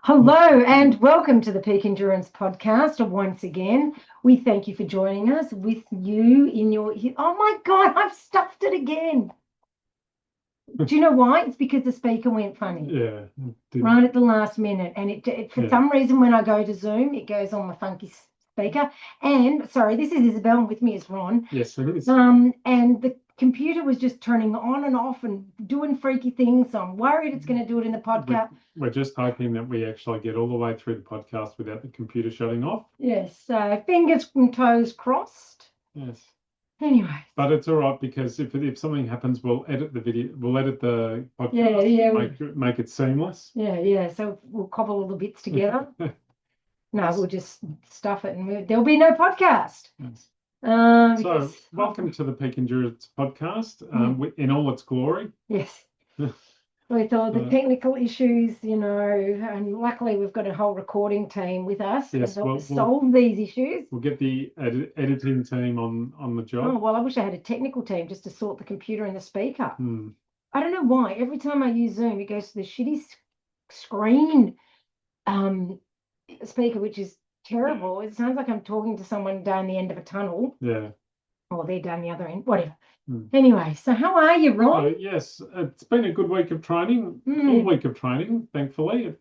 Hello and welcome to the Peak Endurance Podcast. Once again, we thank you for joining us with you in your. Oh my God, I've stuffed it again. Do you know why? It's because the speaker went funny. Yeah. Right at the last minute. And it for some reason, when I go to Zoom, it goes on my funky speaker. And sorry, this is Isabel, and with me is Ron. Yes, it is. And the computer was just turning on and off and doing freaky things. So I'm worried it's going to do it in the podcast. We're just hoping that we actually get all the way through the podcast without the computer shutting off. Yes, so fingers and toes crossed. Yes. Anyway. But it's all right because if something happens, we'll edit the video, we'll edit the podcast, make it seamless. Yeah. So we'll cobble all the bits together. No, we'll just stuff it and there'll be no podcast. Yes. So welcome to the Peak Endurance Podcast in all its glory. Yes. With all the technical issues, and luckily we've got a whole recording team with us to help solve these issues. We'll get the editing team on the job. Oh, well, I wish I had a technical team just to sort the computer and the speaker. I don't know why. Every time I use Zoom, it goes to the shitty screen speaker, which is terrible. It sounds like I'm talking to someone down the end of a tunnel. Yeah. Or they're down the other end, whatever. Anyway, so how are you, Ron? Yes, it's been a good week of training. All week of training, thankfully.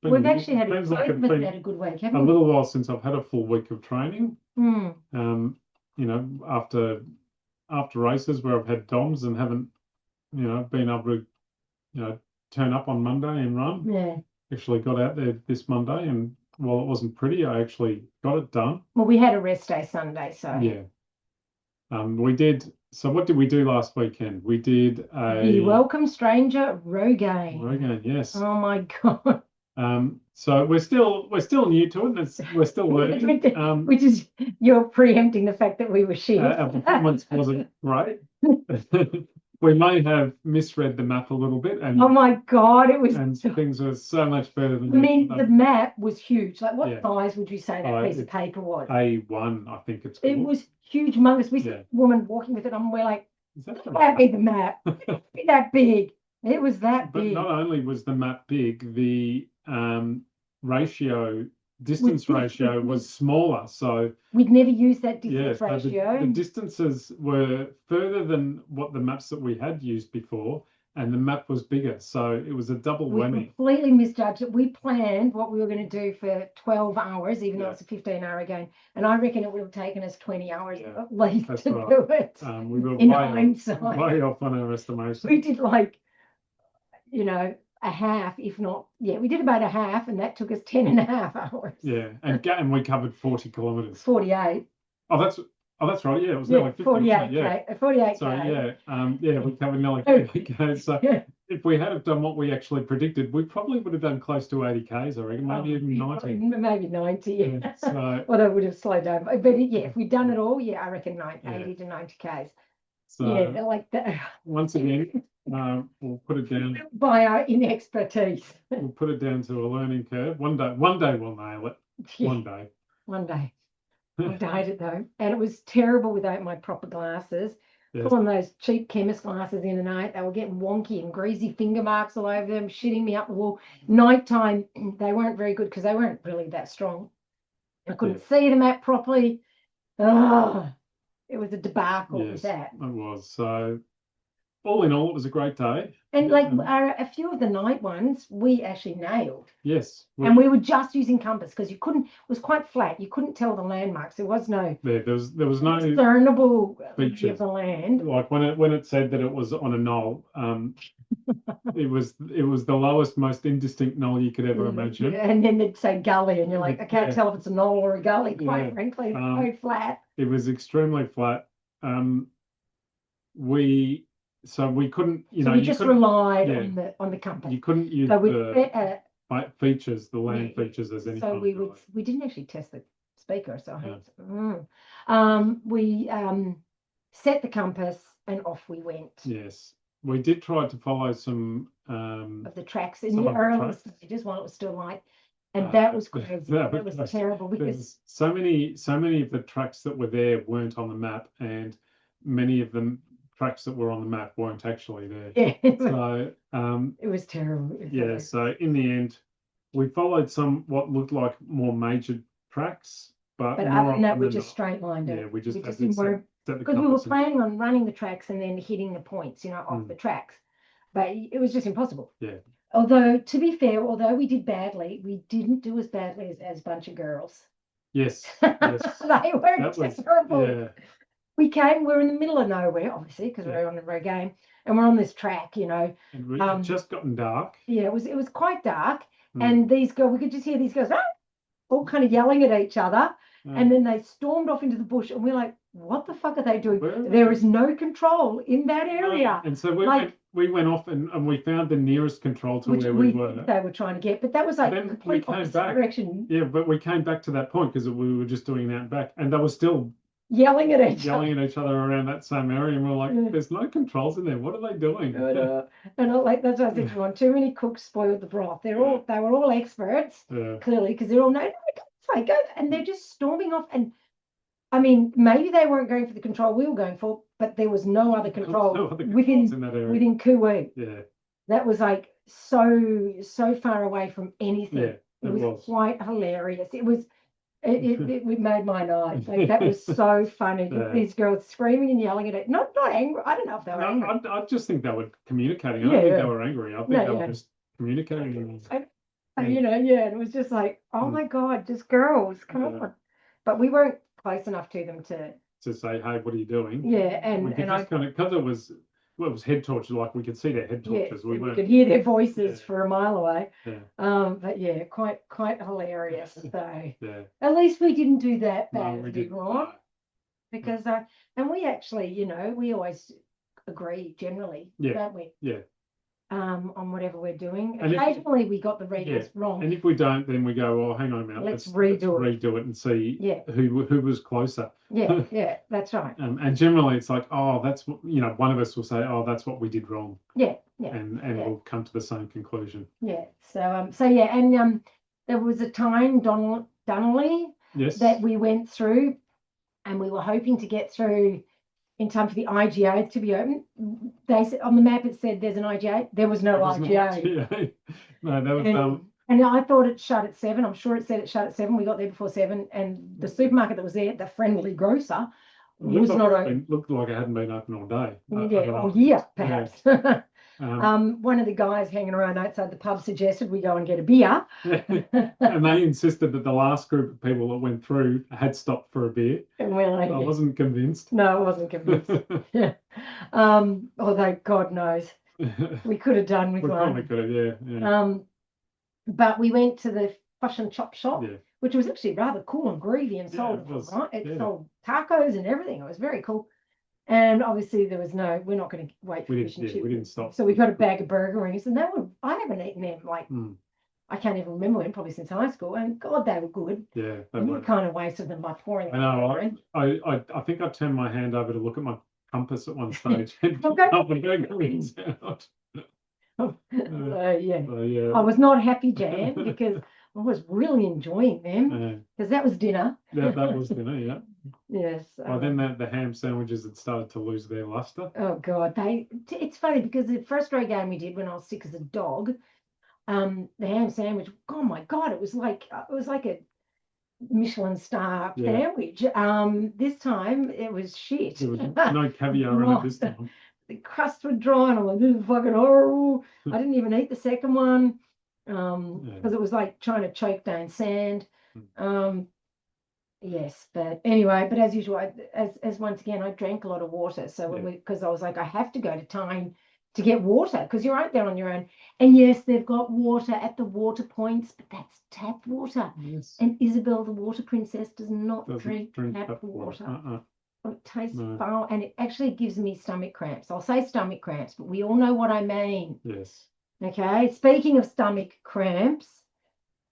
We've actually had a good week, haven't we? A little while since I've had a full week of training. After races where I've had DOMs and haven't, been able to, turn up on Monday and run. Yeah. Actually got out there this Monday, and while it wasn't pretty, I actually got it done. Well, we had a rest day Sunday, so yeah. We did. So what did we do last weekend? We did the Welcome Stranger Rogaine. Rogaine, yes. Oh my God. So we're still new to it, and we're still learning. Which is you're preempting the fact that we were shit. Our performance wasn't great. We may have misread the map a little bit, and oh my God, it was. And things were so much better than. I mean, the map was huge. Like, what size would you say that piece of paper was? A1, I think it's called. It was huge, humongous. We see a woman walking with it, and we're like, "That be the map? Be that big?" It was that big. But not only was the map big, the distance ratio was smaller. So we'd never used that distance ratio. The distances were further than what the maps that we had used before, and the map was bigger. So it was a double whammy. We completely misjudged it. We planned what we were going to do for 12 hours, even though it's a 15-hour game. And I reckon it would have taken us 20 hours at least to do it. We were way off on our estimation. We did a half, if not, we did about a half, and that took us 10.5 hours. Yeah, and we covered 40 kilometers. 48. Oh, that's right. Yeah, it was nearly 50. 48. 48. So we covered nearly 50 k's. So if we had have done what we actually predicted, we probably would have done close to 80 k's. I reckon, maybe even 90. Maybe 90. Yeah. So, although it would have slowed down, but if we'd done it all, I reckon 80 to 90 k's. So like that. Once again. We'll put it down by our inexpertise. We'll put it down to a learning curve. One day we'll nail it. One day. I dyed it though, and it was terrible without my proper glasses. Pulling those cheap chemist glasses in at night, they were getting wonky and greasy finger marks all over them, shitting me up the wall. Nighttime, they weren't very good because they weren't really that strong. I couldn't see the map properly. It was a debacle with that. It was. So all in all, it was a great day. And a few of the night ones, we actually nailed. Yes. And we were just using compass because it was quite flat. You couldn't tell the landmarks. There was no. There was no discernible features of the land. Like when it said that it was on a knoll, it was the lowest, most indistinct knoll you could ever imagine. And then they'd say gully, and you're like, I can't tell if it's a knoll or a gully. Quite frankly, it's so flat. It was extremely flat. So we couldn't, we just relied on the compass. You couldn't use the features, the land features as any. So we didn't actually test the speaker. So we set the compass and off we went. Yes, we did try to follow some of the tracks in the early stages while it was still light. And that was crazy. That was terrible because so many of the tracks that were there weren't on the map, and many of them tracks that were on the map weren't actually there. Yeah. So it was terrible. So in the end, we followed some what looked like more major tracks, but But more other than that, often we than just not, straight lined it. yeah, we just just did didn't worry. set the Because we were compass and- planning on running the tracks and then hitting the points, off the tracks. But it was just impossible. Yeah. Although, to be fair, although we did badly, we didn't do as badly as a bunch of girls. Yes. Yes. They were That was terrible. yeah. We're in the middle of nowhere, obviously, because we're on a road game, and we're on this track, And it just gotten dark. Yeah, it was quite dark, and these girls, we could just hear these girls all kind of yelling at each other, and then they stormed off into the bush, and we're like, what the fuck are they doing? There is no control in that area. And so we went off and we found the nearest control to Which where we were. They were trying to get, but that was like Then complete we came opposite back. direction. Yeah, but we came back to that point because we were just doing that and back, and they were still yelling at each other around that same area, and we're like, there's no controls in there. What are they doing? And that's what I said to you, too many cooks spoiled the broth. They were all experts, clearly, because they're all no, go, and they're just storming off. And I mean, maybe they weren't going for the control we were going for, but there was no other control within Kuwait. Yeah, that was like so far away from anything. Yeah, it was quite hilarious. It made my night. Like, that was so funny. These girls screaming and yelling at it. Not angry. I don't know if they were angry. I just think they were communicating. I don't think they were angry. I think they were just communicating. And it was just like, oh my God, just girls, come on. But we weren't close enough to them to say, hey, what are you doing? Yeah, and I kind of, because it was head torches, like we could see their head torches. We could hear their voices for a mile away. Yeah. But yeah, quite hilarious. So yeah. At least we didn't do that bad, we did Ron. Because and we actually, we always agree generally, don't we? Yeah. On whatever we're doing. And occasionally we got the readings wrong. And if we don't, then we go, well, hang on a minute, let's redo it and see who was closer. Yeah, that's right. And generally it's like, oh, that's what, one of us will say, oh, that's what we did wrong. Yeah. And we'll come to the same conclusion. Yeah. So yeah, and there was a time, Donnelly, that we went through, and we were hoping to get through in time for the IGA to be open. They said on the map it said there's an IGA. There was no IGA. No, that was and I thought it shut at 7. I'm sure it said it shut at 7. We got there before 7, and the supermarket that was there, the Friendly Grocer, was not open. Looked like it hadn't been open all day. Perhaps. One of the guys hanging around outside the pub suggested we go and get a beer. And they insisted that the last group of people that went through had stopped for a beer. And we're like, I wasn't convinced. No, I wasn't convinced. Although God knows, we could have done with we one. Probably could have, yeah. But we went to the Fish and Chop shop, which was actually rather cool and groovy and sold, It sold tacos and everything. It was very cool. And obviously there was we're not going to wait for fish and chips. We didn't stop. So we got a bag of burger rings, and I haven't eaten them I can't even remember them, probably since high school. And God, they were good. Yeah, and we kind of wasted them by pouring them. I know. I think I turned my hand over to look at my compass at one stage and help the burger rings out. I was not happy, Jan, because I was really enjoying them, because that was dinner. That was dinner, yeah. Yes. Then the ham sandwiches had started to lose their luster. Oh God, it's funny because the first road game we did when I was sick as a dog, the ham sandwich. Oh my God, it was like a Michelin star sandwich. This time it was shit. There was no caviar in it this time. The crust was dry, and I'm like, this is fucking horrible. I didn't even eat the second one because it was like trying to choke down sand. Yes, but anyway, but as usual, as once again, I drank a lot of water. So because I was like, I have to go to Tyne to get water because you're out there on your own. And yes, they've got water at the water points, but that's tap water. Yes. And Isabel, the water princess, does not drink tap water. It tastes foul, and it actually gives me stomach cramps. I'll say stomach cramps, but we all know what I mean. Yes. Okay. Speaking of stomach cramps,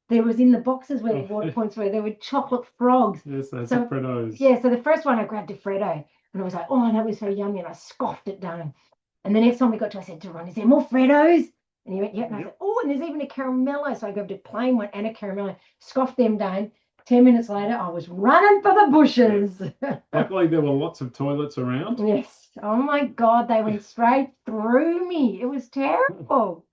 there was in the boxes where the water points were, there were chocolate frogs. Yes, that's a Freddo's. Yeah, so the first one I grabbed a Freddo, and I was like, oh, that was so yummy, and I scoffed it down. And the next one we got to, I said to Ron, is there more Freddos? And he went, yeah. And I said, oh, and there's even a caramello. So I grabbed a plain one and a caramello, scoffed them down. 10 minutes later, I was running for the bushes. Luckily, there were lots of toilets around. Yes. Oh, my God. They went straight through me. It was terrible.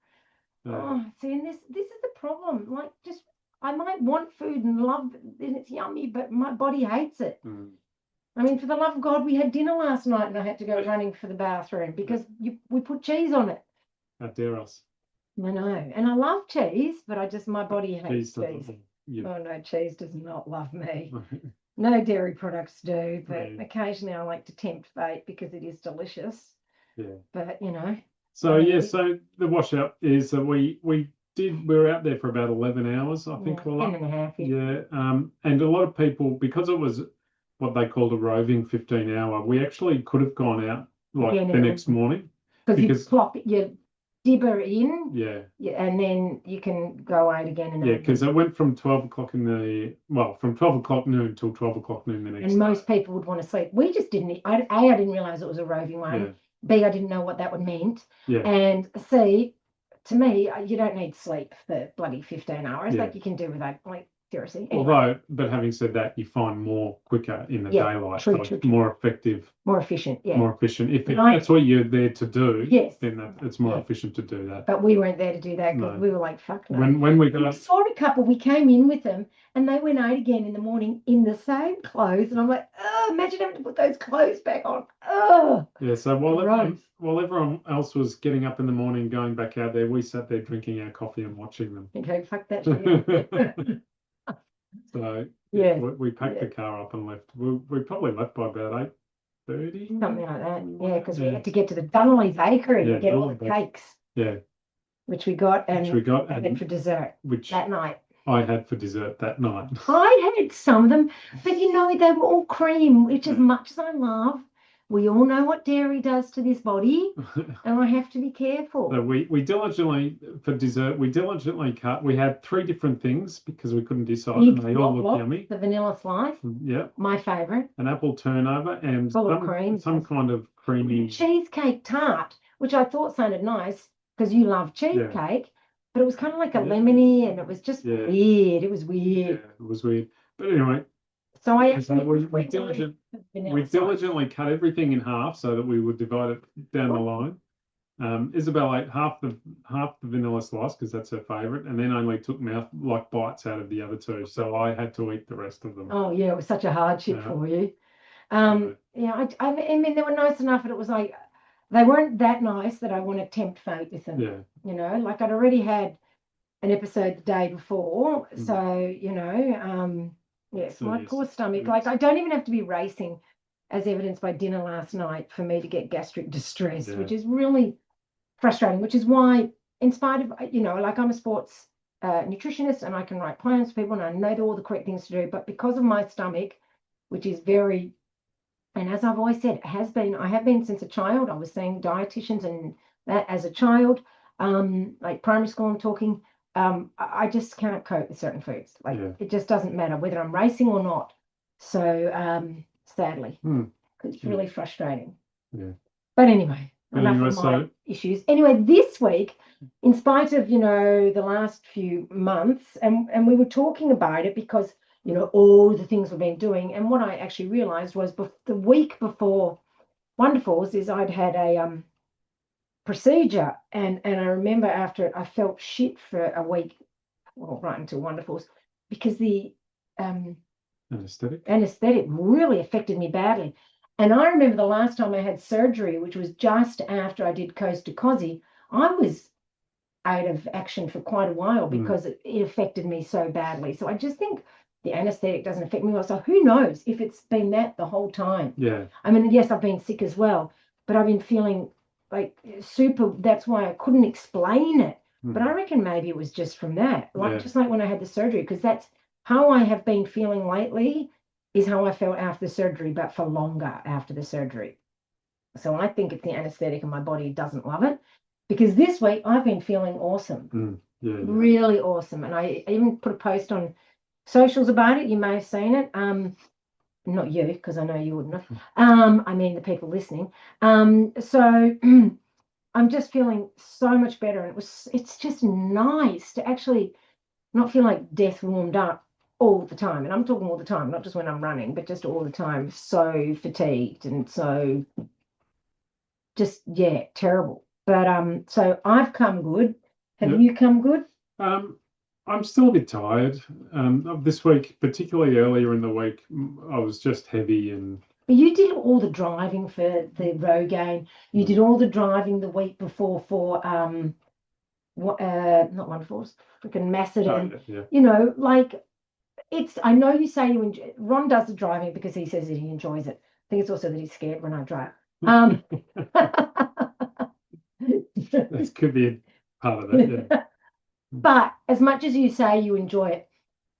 Oh, see, and this is the problem. Like, just I might want food and love it, and it's yummy, but my body hates it. I mean, for the love of God, we had dinner last night, and I had to go running for the bathroom because we put cheese on it. How dare us? I know, and I love cheese, but my body hates Cheese cheese. doesn't. Oh no, cheese does not love me. No dairy products do, but occasionally I like to tempt fate because it is delicious. Yeah. But So so the washout is that we were out there for about 11 hours, I think. 10 and a half. Yeah. And a lot of people, because it was what they called a roving 15-hour, we actually could have gone out like the next morning. Because you dibber in, yeah, and then you can go out again. And because it went from 12 o'clock from 12 o'clock noon till 12 o'clock noon the next day. And most people would want to sleep. We just didn't. I didn't realize it was a roving one. Yeah. B, I didn't know what that would mean. Yeah. And C, to me, you don't need sleep for bloody 15 hours. Yeah. Like, you can do without, like, seriously. Anyway. But having said that, you find more quicker in the daylight. True. More effective. More efficient, yeah. More efficient. If that's what you're there to do, yes, then it's more efficient to do that. But we weren't there to do that because we were like, fuck no. When we saw a couple, we came in with them and they went out again in the morning in the same clothes. And I'm like, oh, imagine having to put those clothes back on. Oh. Yeah, so while everyone else was getting up in the morning, going back out there, we sat there drinking our coffee and watching them. Okay, fuck that shit. So yeah, we packed the car up and left. We probably left by about 8:30. Something like that. Yeah, because we had to get to the Donnelly's Bakery and get all the cakes. Yeah. Which we got and had for dessert that night. I had for dessert that night. I had some of them, but they were all cream, which as much as I love, we all know what dairy does to this body, and I have to be careful. So we diligently, for dessert, cut. We had 3 different things because we couldn't decide, and they all looked yummy. The vanilla slice, my favorite. An apple turnover and some kind of creamy cheesecake tart, which I thought sounded nice because you love cheesecake, but it was kind of like a lemony, and it was just weird. It was weird. Yeah, it was weird. But anyway. So we diligently cut everything in half so that we would divide it down the line. Isabel ate half the vanilla slice because that's her favourite, and then only took bites out of the other 2. So I had to eat the rest of them. Oh yeah, it was such a hardship for you. I mean, they were nice enough, but it was like they weren't that nice that I want to tempt fate with them. Yeah. Like I'd already had an episode the day before, so yes, my poor stomach. Like, I don't even have to be racing, as evidenced by dinner last night, for me to get gastric distress, which is really frustrating. Which is why, in spite of like, I'm a sports nutritionist and I can write plans for people and I know all the correct things to do, but because of my stomach, which is very, and as I've always said, I have been since a child. I was seeing dietitians and that as a child, like primary school. I'm talking. I just can't cope with certain foods. Like it just doesn't matter whether I'm racing or not. So sadly, it's really frustrating. Yeah. But anyway, enough of my issues. Anyway, this week, in spite of the last few months, and we were talking about it because all the things we've been doing, and what I actually realised was the week before Wonderfuls is I'd had a procedure, and I remember after it I felt shit for a week, well, right until Wonderfuls, because the anesthetic really affected me badly. And I remember the last time I had surgery, which was just after I did Coast to Cozzy, I was out of action for quite a while because it affected me so badly. So I just think the anesthetic doesn't affect me well. So who knows if it's been that the whole time. Yeah. I mean, yes, I've been sick as well, but I've been feeling like super. That's why I couldn't explain it. But I reckon maybe it was just from that, just like when I had the surgery, because that's how I have been feeling lately, is how I felt after the surgery, but for longer after the surgery. So I think it's the anesthetic and my body doesn't love it, because this week I've been feeling awesome. Really awesome. And I even put a post on socials about it. You may have seen it. Not you, because I know you wouldn't have. I mean the people listening. So I'm just feeling so much better, and it's just nice to actually not feel like death warmed up all the time. And I'm talking all the time, not just when I'm running, but just all the time. So fatigued and so just terrible. But so I've come good. Have you come good? I'm still a bit tired. This week, particularly earlier in the week, I was just heavy and. You did all the driving for the Rogaine. You did all the driving the week before for not Wonderforce, freaking Macedon. Oh, yeah. You know, like it's. I know you say you enjoy. Ron does the driving because he says that he enjoys it. I think it's also that he's scared when I drive. That could be a part of that. Yeah. But as much as you say you enjoy it,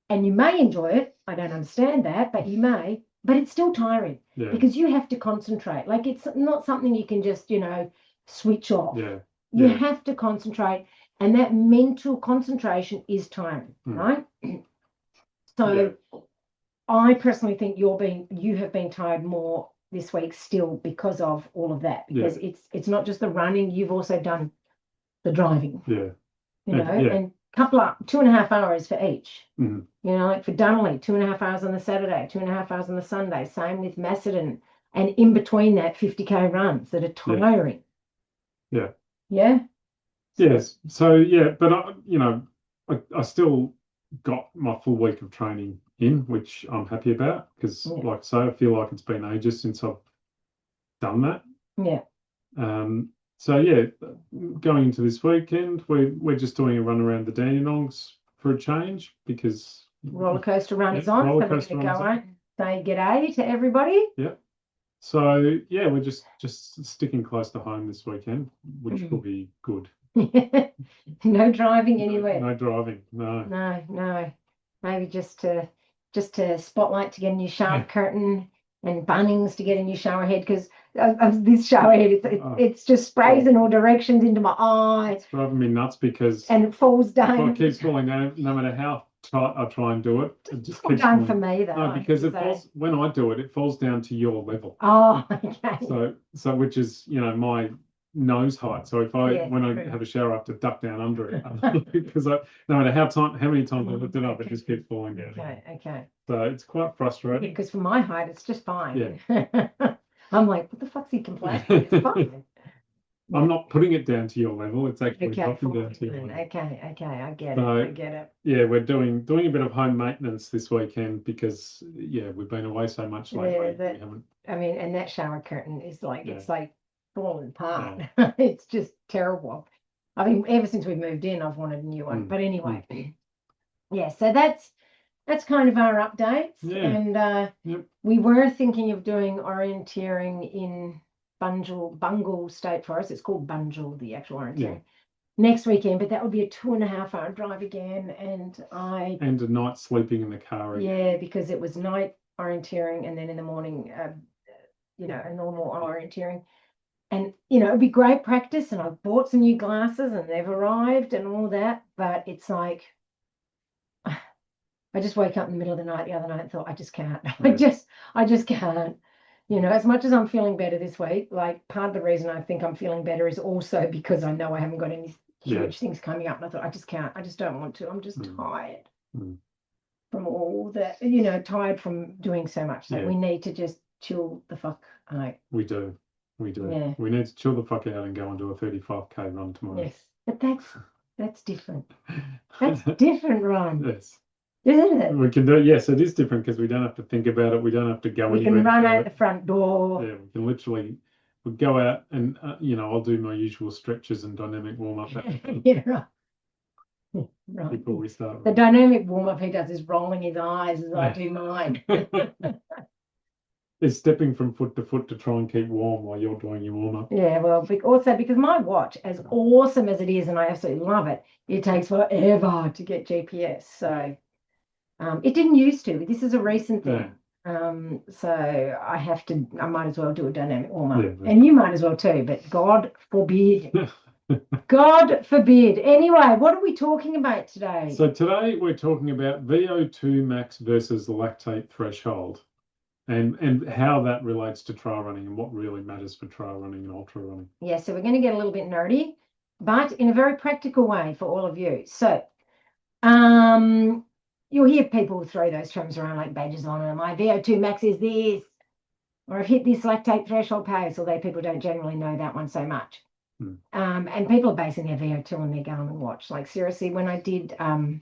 and you may enjoy it, I don't understand that, but you may. But it's still tiring because you have to concentrate. Like it's not something you can just, switch off. Yeah. You have to concentrate, and that mental concentration is tiring, right? So I personally think you have been tired more this week still because of all of that. Because it's not just the running, you've also done the driving. Yeah. And couple up 2.5 hours for each. Like for Dunley, 2.5 hours on the Saturday, 2.5 hours on the Sunday. Same with Macedon, and in between that, 50K runs that are tiring. Yeah. Yeah. Yes. So but I still got my full week of training in, which I'm happy about because, like I say, I feel like it's been ages since I've done that. Yeah. So going into this weekend, we're just doing a run around the Dandenongs for a change because roller coaster run is on. So we're going to go out and say g'day to everybody. Yeah. So we're just sticking close to home this weekend, which will be good. No driving anywhere. No driving. No. No. Maybe just to Spotlight to get a new shower curtain and Bunnings to get a new shower head because of this shower head. It's just sprays in all directions into my eye. It's driving me nuts because it falls down. It keeps falling down no matter how tight I try and do it. It just keeps down for me though. No, because it falls when I do it, it falls down to your level. Oh, okay. So which is my nose height. So if when I have a shower, I have to duck down under it because no matter how many times I lift it up, it just keeps falling down. Okay. So it's quite frustrating. Because for my height, it's just fine. Yeah. I'm like, what the fuck's he complaining? It's fine. I'm not putting it down to your level. It's actually dropping down to your level. Okay. I get it. Yeah, we're doing a bit of home maintenance this weekend because we've been away so much lately. We haven't. I mean, and that shower curtain is like it's like falling apart. Yeah. It's just terrible. I mean, ever since we moved in, I've wanted a new one. But anyway, so that's kind of our updates. Yeah. And we were thinking of doing orienteering in Bungle State Forest. It's called Bungle, the actual orienteering. Next weekend, but that would be a 2.5 hour drive again, and a night sleeping in the car again. Yeah, because it was night orienteering and then in the morning, a normal orienteering, and it'd be great practice. And I've bought some new glasses, and they've arrived, and all that. But it's like I just woke up in the middle of the night the other night and thought I just can't. Yeah. I just can't. As much as I'm feeling better this week, like part of the reason I think I'm feeling better is also because I know I haven't got any huge things coming up. And I thought, I just can't. I just don't want to. I'm just tired from all that, tired from doing so much. So we need to just chill the fuck out. We do. Yeah. We need to chill the fuck out and go and do a 35K run tomorrow. Yes. But that's different. That's different, Ron. Yes. Isn't it? We can do it. Yes, it is different because we don't have to think about it. We don't have to go anywhere. We can run out the front door. Yeah, we can literally go out and I'll do my usual stretches and dynamic warm up. Yeah, right. Before we start. The dynamic warm up he does is rolling his eyes as I do mine. It's stepping from foot to foot to try and keep warm while you're doing your warm up. Yeah, well, also because my watch, as awesome as it is, and I absolutely love it, it takes forever to get GPS. So. It didn't used to. This is a recent thing. Yeah. So I might as well do a dynamic warm-up. Yeah. And you might as well too, but God forbid. God forbid. Anyway, what are we talking about today? So today we're talking about VO2 max versus lactate threshold and how that relates to trail running and what really matters for trail running and ultra running. Yeah, so we're going to get a little bit nerdy, but in a very practical way for all of you. So, you'll hear people throw those terms around like badges on them. My VO2 max is this, or I've hit this lactate threshold pace, although people don't generally know that one so much. And people are basing their VO2 on their Garmin watch. Like seriously, when I did, all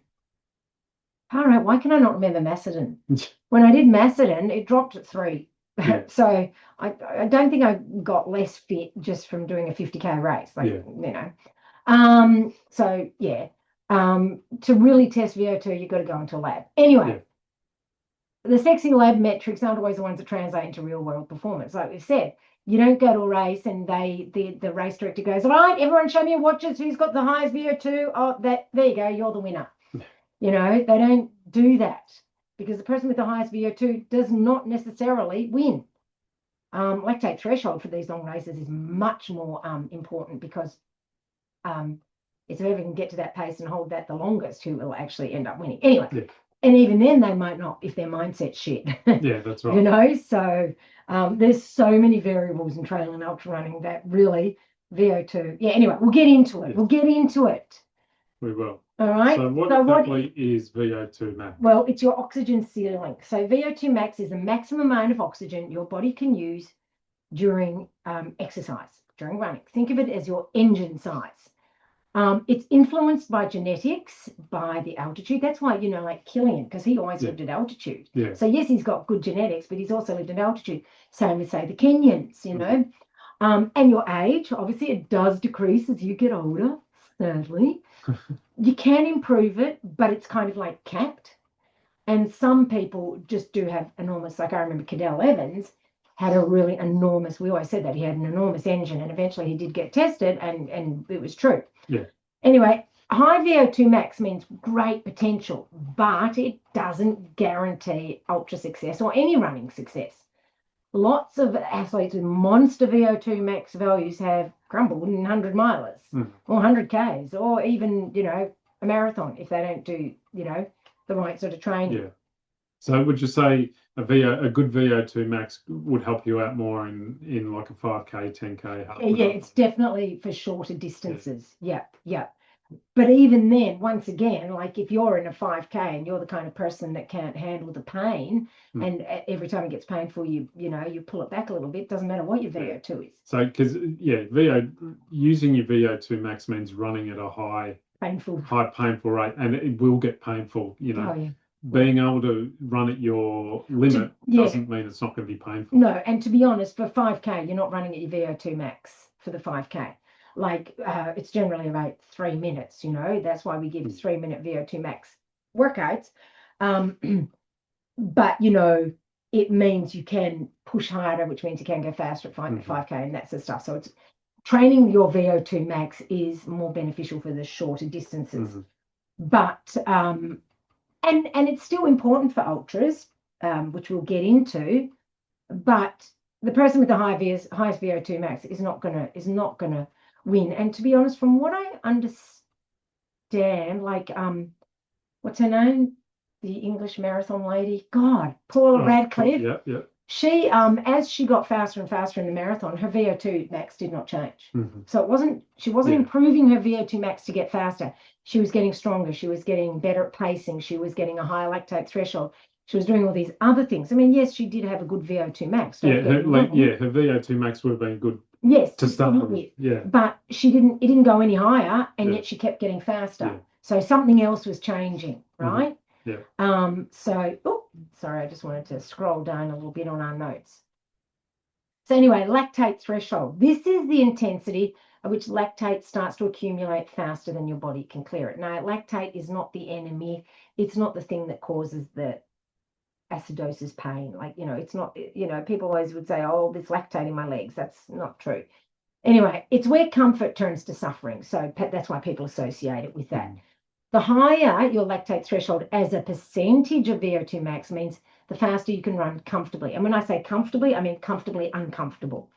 right, why can I not remember Macedon? When I did Macedon, it dropped at 3. Yeah. So I don't think I got less fit just from doing a 50K race, like, you know. So yeah, to really test VO2, you've got to go into a lab. Anyway, the sexy lab metrics aren't always the ones that translate into real world performance. Like we've said, you don't go to a race and the race director goes, all right, everyone show me your watches. Who's got the highest VO2? Oh, there you go. You're the winner. You know, they don't do that because the person with the highest VO2 does not necessarily win. Lactate threshold for these long races is much more important because it's whoever can get to that pace and hold that the longest who will actually end up winning. Anyway, and even then they might not if their mindset's shit. Yeah, that's right. You know, so there's so many variables in trail and ultra running that really VO2. Yeah, anyway, we'll get into it. We'll get into it. We will. All right. So what exactly is VO2 max? Well, it's your oxygen ceiling. So VO2 max is the maximum amount of oxygen your body can use during exercise, during running. Think of it as your engine size. It's influenced by genetics, by the altitude. That's why, you know, like Killian, because he always lived at altitude. Yeah. So yes, he's got good genetics, but he's also lived at altitude. Same with, say, the Kenyans, you know. And your age, obviously, it does decrease as you get older, sadly. You can improve it, but it's kind of like capped. And some people just do have enormous, like I remember Cadell Evans had a really enormous, we always said that he had an enormous engine, and eventually he did get tested and it was true. Yeah. Anyway, high VO2 max means great potential, but it doesn't guarantee ultra success or any running success. Lots of athletes with monster VO2 max values have crumbled in 100 milers or 100Ks or even, you know, a marathon if they don't do, you know, the right sort of training. Yeah. So would you say a good VO2 max would help you out more in like a 5K, 10K? Yeah, it's definitely for shorter distances. Yeah. But even then, once again, like if you're in a 5K and you're the kind of person that can't handle the pain, and every time it gets painful, you pull it back a little bit. Doesn't matter what your VO2 is. So because using your VO2 max means running at a high painful rate, and it will get painful. You know. Oh, yeah. Being able to run at your limit doesn't mean it's not going to be painful. No, and to be honest, for 5K, you're not running at your VO2 max for the 5K. Like it's generally about 3 minutes, you know. That's why we give 3-minute VO2 max workouts. But, you know, it means you can push harder, which means you can go faster at 5K and that sort of stuff. So it's training your VO2 max is more beneficial for the shorter distances. But and it's still important for ultras, which we'll get into. But the person with the highest VO2 max is not gonna win. And to be honest, from what I understand, like what's her name? The English marathon lady. God, Paula Radcliffe. Yeah. She as she got faster and faster in the marathon, her VO2 max did not change. So she wasn't improving her VO2 max to get faster. She was getting stronger. She was getting better at pacing. She was getting a higher lactate threshold. She was doing all these other things. I mean, yes, she did have a good VO2 max. Her VO2 max would have been good. Yes, to start with. Yeah, but it didn't go any higher, and yet she kept getting faster. Yeah. So something else was changing, right? Sorry, I just wanted to scroll down a little bit on our notes. So anyway, lactate threshold. This is the intensity at which lactate starts to accumulate faster than your body can clear it. Now, lactate is not the enemy. It's not the thing that causes the acidosis pain. Like, you know, it's not, you know, people always would say, oh, there's lactate in my legs. That's not true. Anyway, it's where comfort turns to suffering. So that's why people associate it with that. The higher your lactate threshold as a percentage of VO2 max means the faster you can run comfortably. And when I say comfortably, I mean comfortably uncomfortable.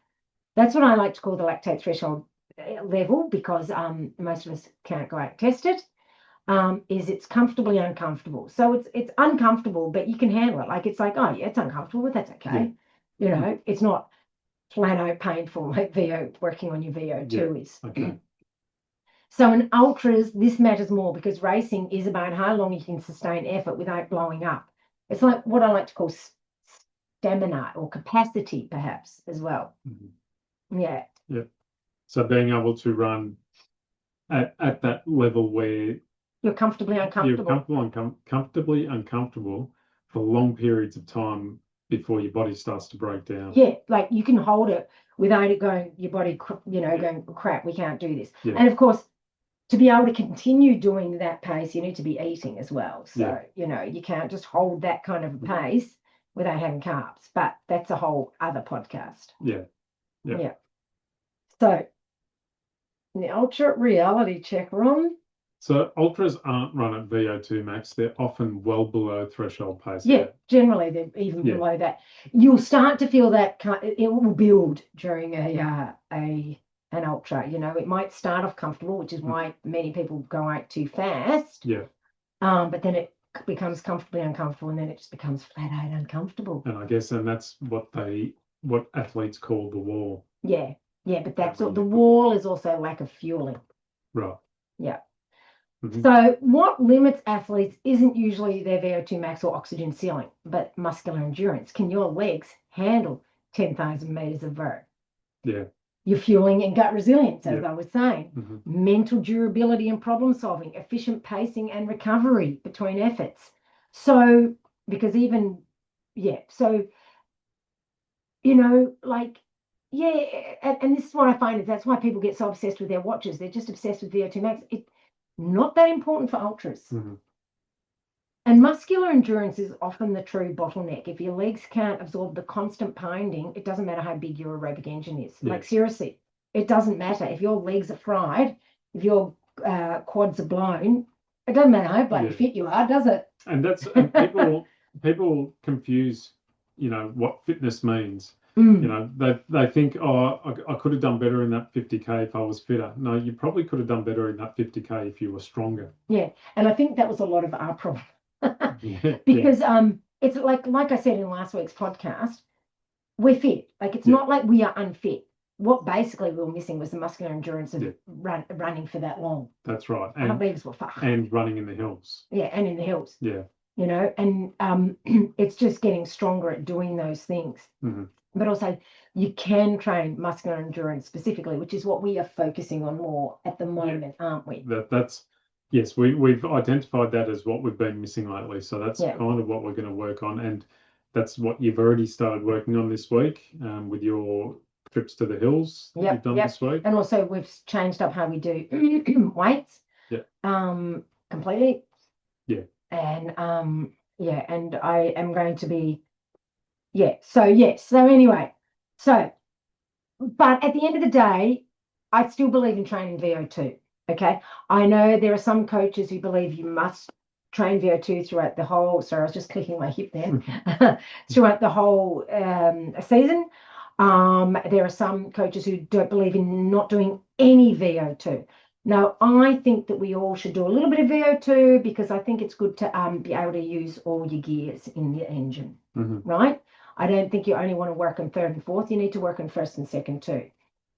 That's what I like to call the lactate threshold level, because most of us can't go out and test it. Is it's comfortably uncomfortable. So it's uncomfortable, but you can handle it. Like it's like, oh yeah, it's uncomfortable, but that's okay. Yeah. You know, it's not flat out painful like working on your VO2 is. Okay. So in ultras, this matters more because racing is about how long you can sustain effort without blowing up. It's like what I like to call stamina or capacity, perhaps, as well. Yeah. So being able to run at that level where you're comfortably uncomfortable. You're comfortably uncomfortable for long periods of time before your body starts to break down. Yeah, like you can hold it without it going, your body, going, crap, we can't do this. Yeah. And of course, to be able to continue doing that pace, you need to be eating as well. So, you can't just hold that kind of pace without having carbs. But that's a whole other podcast. Yeah. So, the ultra reality check, Ron. So ultras aren't run at VO2 max. They're often well below threshold pace. Yeah, generally they're even below that. You'll start to feel that it will build during an ultra. It might start off comfortable, which is why many people go out too fast. Yeah. But then it becomes comfortably uncomfortable, and then it just becomes flat out uncomfortable. And I guess, and that's what athletes call the wall. Yeah, but that's the wall is also lack of fueling. Right. Yeah. So what limits athletes isn't usually their VO2 max or oxygen ceiling, but muscular endurance. Can your legs handle 10,000 meters of vert? Yeah. Your fueling and gut resilience, as I was saying. Mental durability and problem solving, efficient pacing and recovery between efforts. So, because even, so, and this is what I find is that's why people get so obsessed with their watches. They're just obsessed with VO2 max. Not that important for ultras. And muscular endurance is often the true bottleneck. If your legs can't absorb the constant pounding, it doesn't matter how big your aerobic engine is. Like seriously, it doesn't matter. If your legs are fried, if your quads are blown, it doesn't matter how bloody fit you are, does it? And that's people confuse, what fitness means. They think, I could have done better in that 50K if I was fitter. No, you probably could have done better in that 50K if you were stronger. Yeah, and I think that was a lot of our problem. Because it's like I said in last week's podcast, we're fit. Like it's not like we are unfit. What basically we were missing was the muscular endurance of running for that long. That's right. And running in the hills. Yeah, and in the hills. Yeah. And it's just getting stronger at doing those things. But also you can train muscular endurance specifically, which is what we are focusing on more at the moment, aren't we? Yes, we've identified that as what we've been missing lately. So that's kind of what we're going to work on. And that's what you've already started working on this week with your trips to the hills that you've done this week. And also we've changed up how we do weights. Completely. Yeah. And and I am going to be so anyway, but at the end of the day, I still believe in training VO2. Okay, I know there are some coaches who believe you must train VO2 throughout the whole. Sorry, I was just clicking my hip there. Throughout the whole season. There are some coaches who don't believe in not doing any VO2. Now, I think that we all should do a little bit of VO2 because I think it's good to be able to use all your gears in the engine, right? I don't think you only want to work on third and fourth. You need to work on first and second too.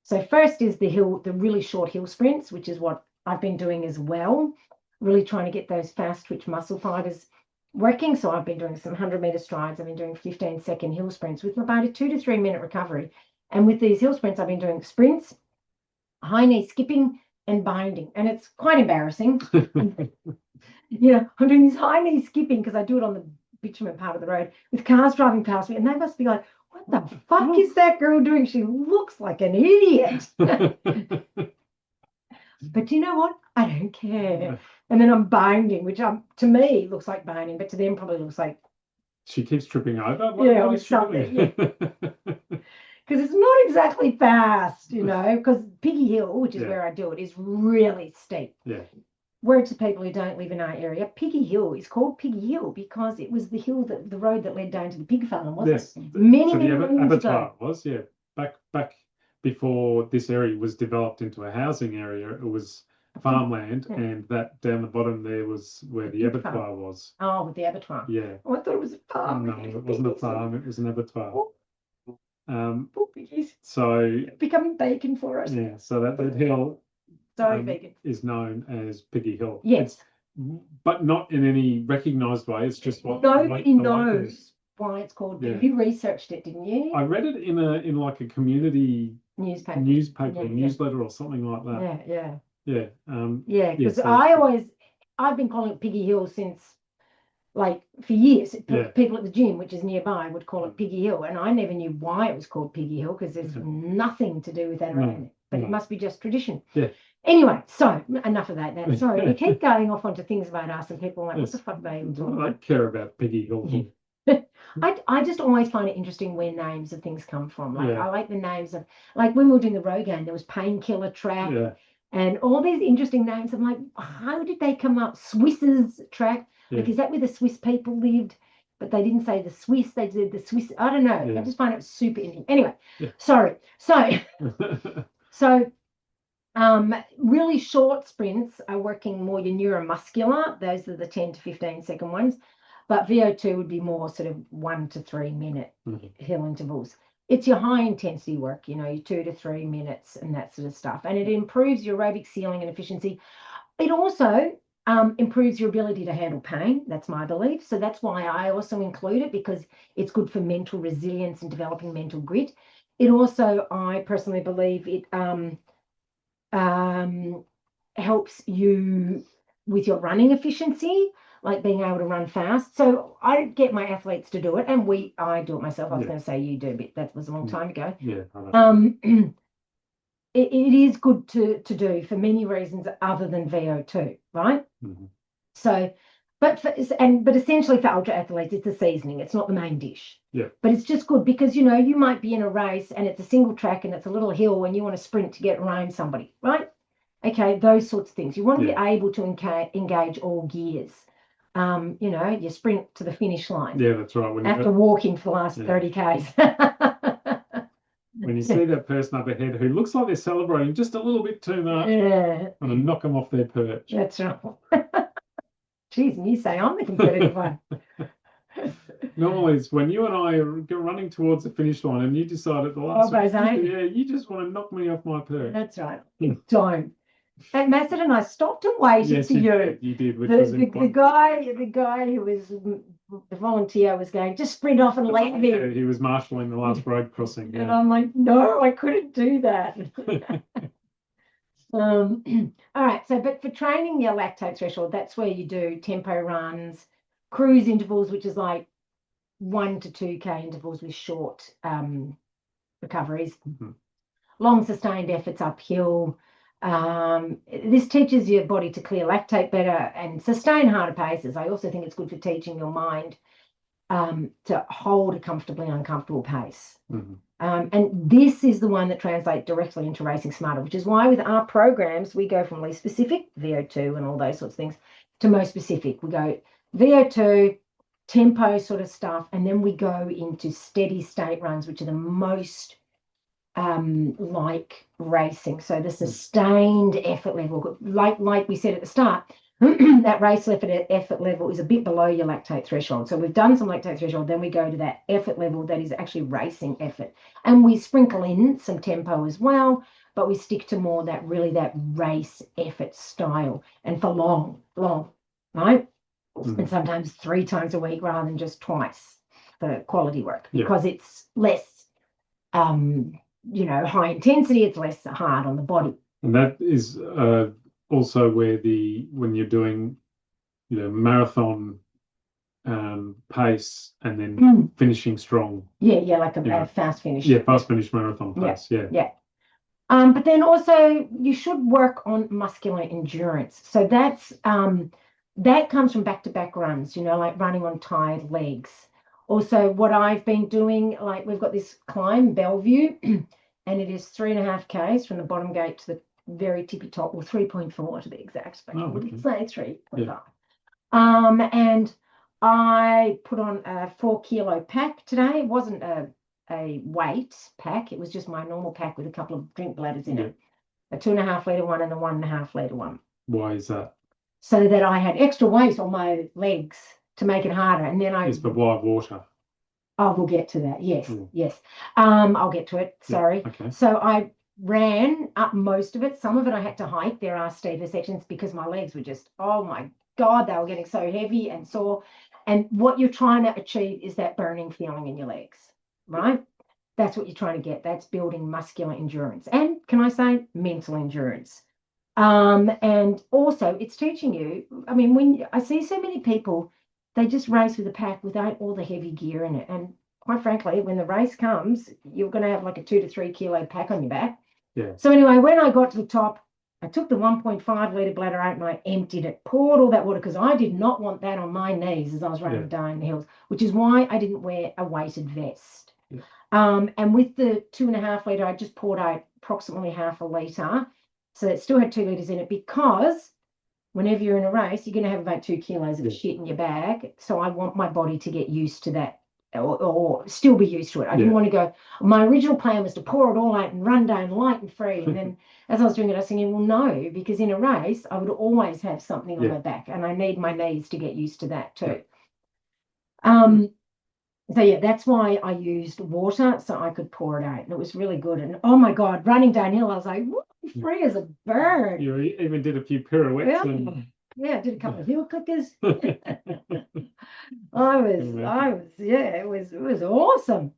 So first is the really short hill sprints, which is what I've been doing as well, really trying to get those fast twitch muscle fibers working. So I've been doing some 100-meter strides. I've been doing 15-second hill sprints with about a 2 to 3 minute recovery. And with these hill sprints, I've been doing sprints, high knee skipping, and binding. And it's quite embarrassing. I'm doing this high knee skipping because I do it on the bitumen part of the road with cars driving past me, and they must be like, what the fuck is that girl doing? She looks like an idiot. But you know what? I don't care. And then I'm binding, which to me looks like binding, but to them probably looks like she keeps tripping over. What is something. Because it's not exactly fast, because Piggy Hill, which is where I do it, is really steep. Yeah. Word to people who don't live in our area, Piggy Hill is called Piggy Hill because it was the road that led down to the pig farm, wasn't it? Many moons ago. Was, back before this area was developed into a housing area, it was farmland, and that down the bottom there was where the abattoir was. Oh, with the abattoir. Yeah. Oh, I thought it was a farm. No, it wasn't a farm, it was an abattoir. Poor piggies. So becoming bacon for us. Yeah, so that hill vegan. is known as Piggy Hill. Yes. But not in any recognised way. It's just what nobody knows why it's called. Yeah. You researched it, didn't you? I read it in like a community Newspaper, or newsletter or something like that. Yeah. Yeah. Because So I've been calling it Piggy Hill since, like, for years. People at the gym, which is nearby, would call it Piggy Hill, and I never knew why it was called Piggy Hill because there's nothing to do with that around it. But it must be just tradition. Yeah. Anyway, so enough of that. Sorry, we keep going off onto things about us, and people are like, what the fuck are they even talking I about? care about Piggy Hill. I just always find it interesting where names of things come from. Like, Yeah. I like the names of, like, when we were doing the Rogaine, there was Painkiller Track and all these interesting names. I'm like, how did they come up? Swiss's Track. Like, is that where the Swiss people lived? But they didn't say the Swiss, they did the Swiss. I don't know. I just find it super interesting. Anyway, sorry. So really short sprints are working more your neuromuscular. Those are the 10 to 15 second ones. But VO2 would be more sort of 1 to 3 minute hill intervals. It's your high intensity work, you know, your 2 to 3 minutes and that sort of stuff. And it improves your aerobic ceiling and efficiency. It also improves your ability to handle pain. That's my belief. So that's why I also include it, because it's good for mental resilience and developing mental grit. It also, I personally believe, it helps you with your running efficiency, like being able to run fast. So I get my athletes to do it, and I do it myself. I was going to say you do, but that was a long time ago. It is good to do for many reasons other than VO2, right? So, but essentially for ultra athletes, it's a seasoning. It's not the main dish. But it's just good because, you know, you might be in a race and it's a single track and it's a little hill and you want to sprint to get around somebody, right? Okay, those sorts of things. You want to be able to engage all gears. You know, you sprint to the finish line. Yeah, that's right. After walking for the last 30 Ks. When you see that person up ahead who looks like they're celebrating just a little bit too much, want to knock them off their perch. That's right. Geez, and you say I'm the competitive one. Normally, it's when you and I are running towards the finish line and you decide at the last you just want to knock me off my perch. That's right. Don't. And Massett and I stopped and waited for you. You did. The guy who was the volunteer was going, just sprint off and let him. Yeah, he was marshalling the last road crossing. And I'm like, no, I couldn't do that. All right. So, but for training your lactate threshold, that's where you do tempo runs, cruise intervals, which is like 1 to 2K intervals with short recoveries, long sustained efforts uphill. This teaches your body to clear lactate better and sustain harder paces. I also think it's good for teaching your mind to hold a comfortably uncomfortable pace. And this is the one that translates directly into racing smarter, which is why with our programs, we go from least specific, VO2 and all those sorts of things, to most specific. We go VO2, tempo sort of stuff, and then we go into steady state runs, which are the most like racing. So the sustained effort level, like we said at the start, that race effort level is a bit below your lactate threshold. So we've done some lactate threshold, then we go to that effort level that is actually racing effort. And we sprinkle in some tempo as well, but we stick to more that race effort style, and for long, right? And sometimes 3 times a week rather than just twice for quality work, because it's less you know, high intensity, it's less hard on the body. And that is also where when you're doing, you know, marathon pace and then finishing strong. Yeah, like a fast finish. Yeah, fast finish marathon pace. Yeah. But then also you should work on muscular endurance. So that's that comes from back-to-back runs, you know, like running on tired legs. Also, what I've been doing, like we've got this climb, Bellevue, and it is 3.5 Ks from the bottom gate to the very tippy top, or 3.4 to be exact, but let's say 3.5. And I put on a 4-kilo pack today. It wasn't a weight pack. It was just my normal pack with a couple of drink bladders in it. A 2.5 litre one and a 1.5 litre one. Why is that? So that I had extra weight on my legs to make it harder. And then Yes, but why water? Oh, we'll get to that. Yes. I'll get to it. Sorry. Okay. So I ran up most of it. Some of it I had to hike. There are steeper sections because my legs were just, oh my God, they were getting so heavy and sore. And what you're trying to achieve is that burning feeling in your legs, right? That's what you're trying to get. That's building muscular endurance. And can I say mental endurance? And also it's teaching you, I mean, when I see so many people, they just race with a pack without all the heavy gear in it. And quite frankly, when the race comes, you're going to have like a 2 to 3 kilo pack on your back. Yeah. So anyway, when I got to the top, I took the 1.5 litre bladder out and I emptied it, poured all that water, because I did not want that on my knees as I was running down the hills, which is why I didn't wear a weighted vest. Yeah. And with the 2.5 litre, I just poured out approximately half a litre. So it still had 2 litres in it, because whenever you're in a race, you're going to have about 2 kilos of shit in your bag. So I want my body to get used to that, or still be used to it. I didn't want to go. My original plan was to pour it all out and run down light and free. And then as I was doing it, I was thinking, well, no, because in a race, I would always have something on my back, and I need my knees to get used to that too. So yeah, that's why I used water, so I could pour it out, and it was really good. And oh my God, running downhill, I was like, woo, free as a bird. You even did a few pirouettes. Yeah, I did a couple of heel clickers. It was awesome.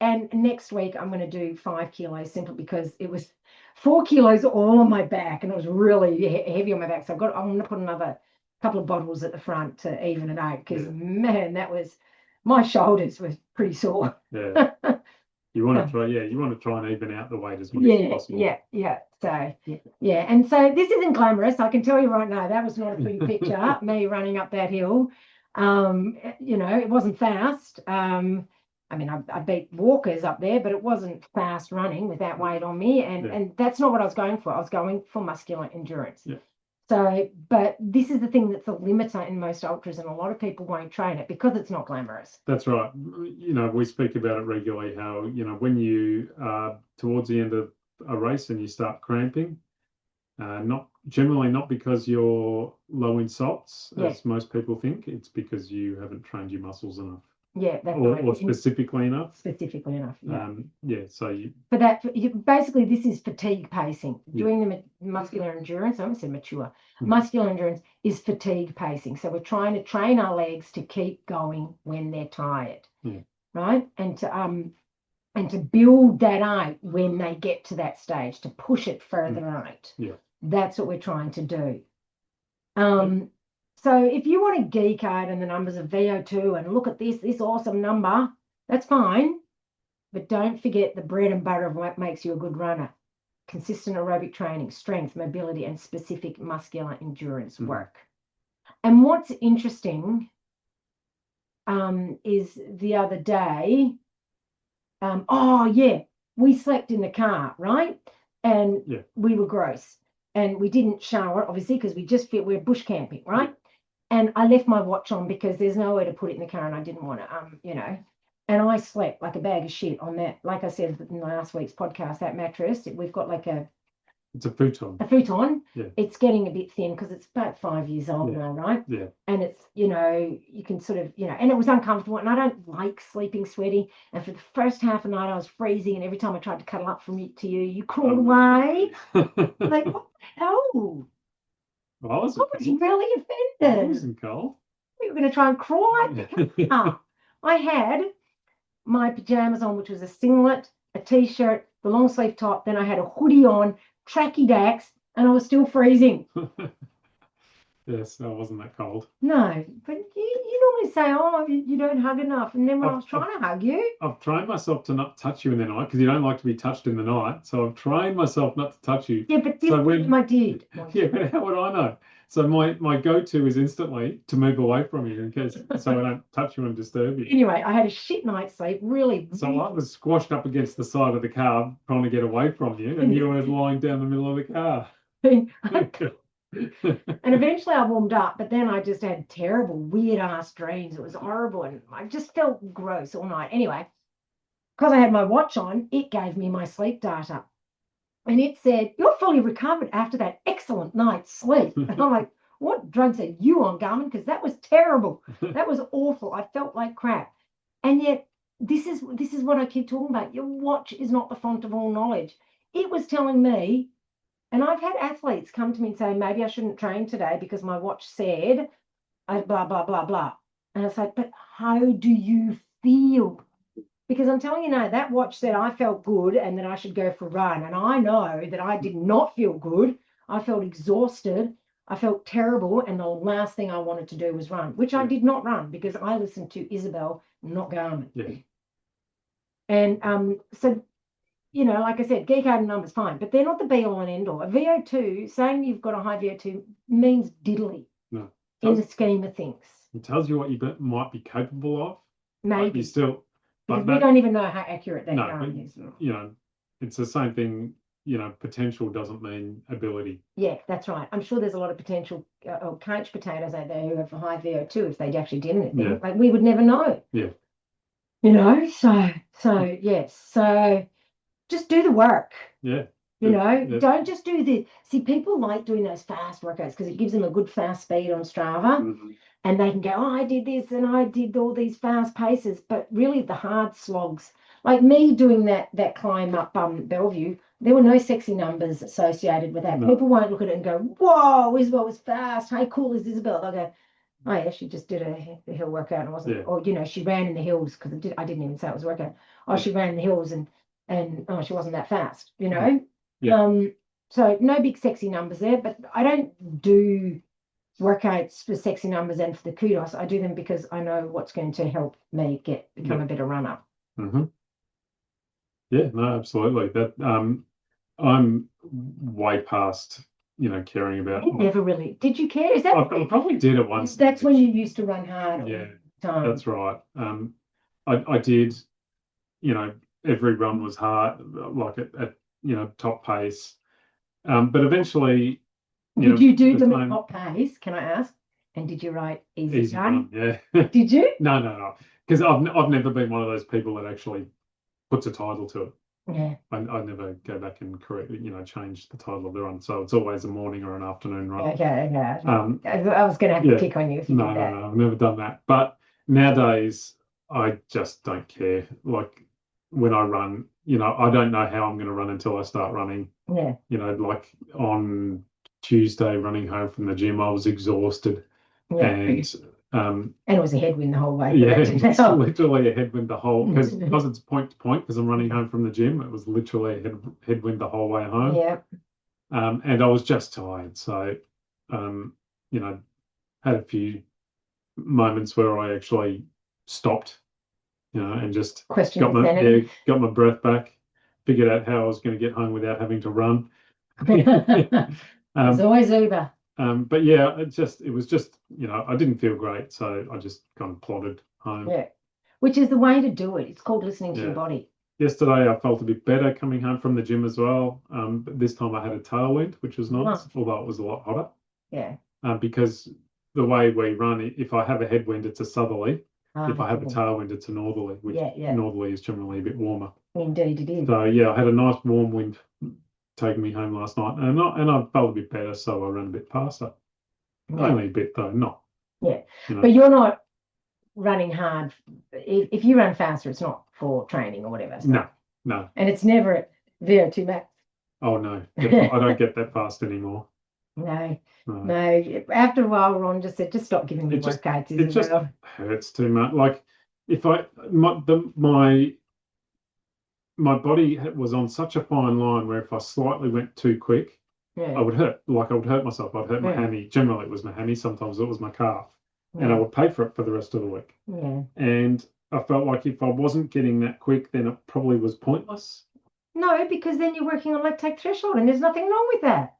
And next week I'm going to do 5 kilos, simply because it was 4 kilos all on my back, and it was really heavy on my back. So I'm going to put another couple of bottles at the front to even it out, because man, my shoulders were pretty sore. Yeah. You want to try and even out the weight as much as possible. Yeah. So and so this isn't glamorous. I can tell you right now, that was not a pretty picture. Me running up that hill. It wasn't fast. I mean, I beat walkers up there, but it wasn't fast running with that weight on me. And that's not what I was going for. I was going for muscular endurance. Yeah. So, but this is the thing that's a limiter in most ultras, and a lot of people won't train it because it's not glamorous. That's right. We speak about it regularly, how, when you are towards the end of a race and you start cramping, not because you're low in salts, as most people think. It's because you haven't trained your muscles enough. Yeah, that's right. Or specifically enough. Specifically enough. Yeah. So basically, this is fatigue pacing. Doing the muscular endurance. I almost said mature. Muscular endurance is fatigue pacing. So we're trying to train our legs to keep going when they're tired, right? And to build that out when they get to that stage, to push it further out. Yeah, that's what we're trying to do. So if you want to geek out in the numbers of VO2 and look at this awesome number, that's fine. But don't forget the bread and butter of what makes you a good runner. Consistent aerobic training, strength, mobility, and specific muscular endurance work. And what's interesting is the other day, we slept in the car, right? And we were gross. And we didn't shower, obviously, because we're bush camping, right? And I left my watch on because there's nowhere to put it in the car, and I didn't want to, and I slept like a bag of shit on that. Like I said in last week's podcast, that mattress, we've got it's a futon. A futon. Yeah. It's getting a bit thin because it's about 5 years old now, right? Yeah. And it's, you can sort of, and it was uncomfortable, and I don't like sleeping sweaty. And for the first half of the night, I was freezing, and every time I tried to cuddle up to you, you crawled away. Like, what the hell? I was really offended. I wasn't cold. We were going to try and crawl out. I had my pajamas on, which was a singlet, a t-shirt, the long sleeve top. Then I had a hoodie on, tracky dacks, and I was still freezing. Yes, I wasn't that cold. No, but you normally say, you don't hug enough. And then when I was trying to hug you. I've trained myself to not touch you in the night, because you don't like to be touched in the night. So I've trained myself not to touch you. Yeah, but this time I did. Yeah, but how would I know? So my go-to is instantly to move away from you, in case, so I don't touch you and disturb you. Anyway, I had a shit night's sleep, really. So I was squashed up against the side of the car trying to get away from you, and you were lying down the middle of the car. And eventually I warmed up, but then I just had terrible, weird-ass dreams. It was horrible, and I just felt gross all night. Anyway, because I had my watch on, it gave me my sleep data. And it said, you're fully recovered after that excellent night's sleep. And I'm like, what drugs are you on, Garmin? Because that was terrible. That was awful. I felt like crap. And yet, this is what I keep talking about. Your watch is not the font of all knowledge. It was telling me And I've had athletes come to me and say, maybe I shouldn't train today because my watch said blah, blah, blah, blah. And I say, but how do you feel? Because I'm telling you now, that watch said I felt good and that I should go for a run. And I know that I did not feel good. I felt exhausted. I felt terrible. And the last thing I wanted to do was run, which I did not run because I listened to Isabel, not Garmin. Yeah. And so, you know, like I said, geek out and numbers, fine, but they're not the be all and end all. A VO₂, saying you've got a high VO₂, means diddly in the scheme of things. It tells you what you might be capable of. Maybe. You still, because we don't even know how accurate that current is. You know, it's the same thing. You know, potential doesn't mean ability. Yeah, that's right. I'm sure there's a lot of potential or couch potatoes out there who have a high VO₂ if they actually did anything. Yeah. Like we would never know. Yeah. You know, so yes. So just do the work. Yeah. You know, don't just do the, see, people like doing those fast workouts because it gives them a good fast speed on Strava and they can go, oh, I did this and I did all these fast paces, but really the hard slogs, like me doing that climb up Bellevue, there were no sexy numbers associated with that. No. People won't look at it and go, whoa, Isabel was fast. How cool is Isabel? They'll go, oh yeah, she just did a hill workout and wasn't, or, you know, she ran in the hills because I didn't even say it was a workout. Oh, she ran in the hills and oh, she wasn't that fast, you know? Yeah. So no big sexy numbers there, but I don't do workouts for sexy numbers and for the kudos. I do them because I know what's going to help me become a better runner. Yeah, no, absolutely. That I'm way past, you know, caring about. You never really did. You care? Is that? I probably did it once. That's when you used to run hard. Yeah, that's right. I did. You know, every run was hard, like at you know, top pace. But eventually, did you do them at top pace? Can I ask? And did you write easy run? Yeah. Did you? No. Because I've never been one of those people that actually puts a title to it. Yeah. I never go back and change the title of the run. So it's always a morning or an afternoon run. Okay. I was going to have to pick on you if you did that. No, I've never done that. But nowadays, I just don't care. Like when I run, you know, I don't know how I'm going to run until I start running. Yeah. You know, like on Tuesday running home from the gym, I was exhausted. Yeah. And it was a headwind the whole way. Yeah, it's literally a headwind the whole, because it's point to point, because I'm running home from the gym. It was literally a headwind the whole way home. Yeah. And I was just tired. So, you know, had a few moments where I actually stopped, you know, and just got my breath back, figured out how I was going to get home without having to run. It's always Uber. But yeah, it was just, you know, I didn't feel great, so I just kind of plodded home. Yeah, which is the way to do it. It's called listening to your body. Yesterday, I felt a bit better coming home from the gym as well. But this time I had a tailwind, which was nice, although it was a lot hotter. Yeah. Because the way we run, if I have a headwind, it's a southerly. If I have a tailwind, it's a northerly, which northerly is generally a bit warmer. Indeed, it is. So yeah, I had a nice warm wind taking me home last night, and I felt a bit better, so I ran a bit faster. Only a bit though, not. Yeah, you know. But you're not running hard. If you run faster, it's not for training or whatever. So. No. And it's never at VO₂ max. Oh no, I don't get that fast anymore. No. After a while, Ron just said, just stop giving me workouts. It just hurts too much. Like if my body was on such a fine line where if I slightly went too quick, I would hurt. Like I would hurt myself. I'd hurt my hammy. Generally, it was my hammy. Sometimes it was my calf, and I would pay for it for the rest of the week. Yeah. And I felt like if I wasn't getting that quick, then it probably was pointless. No, because then you're working on lactate threshold, and there's nothing wrong with that.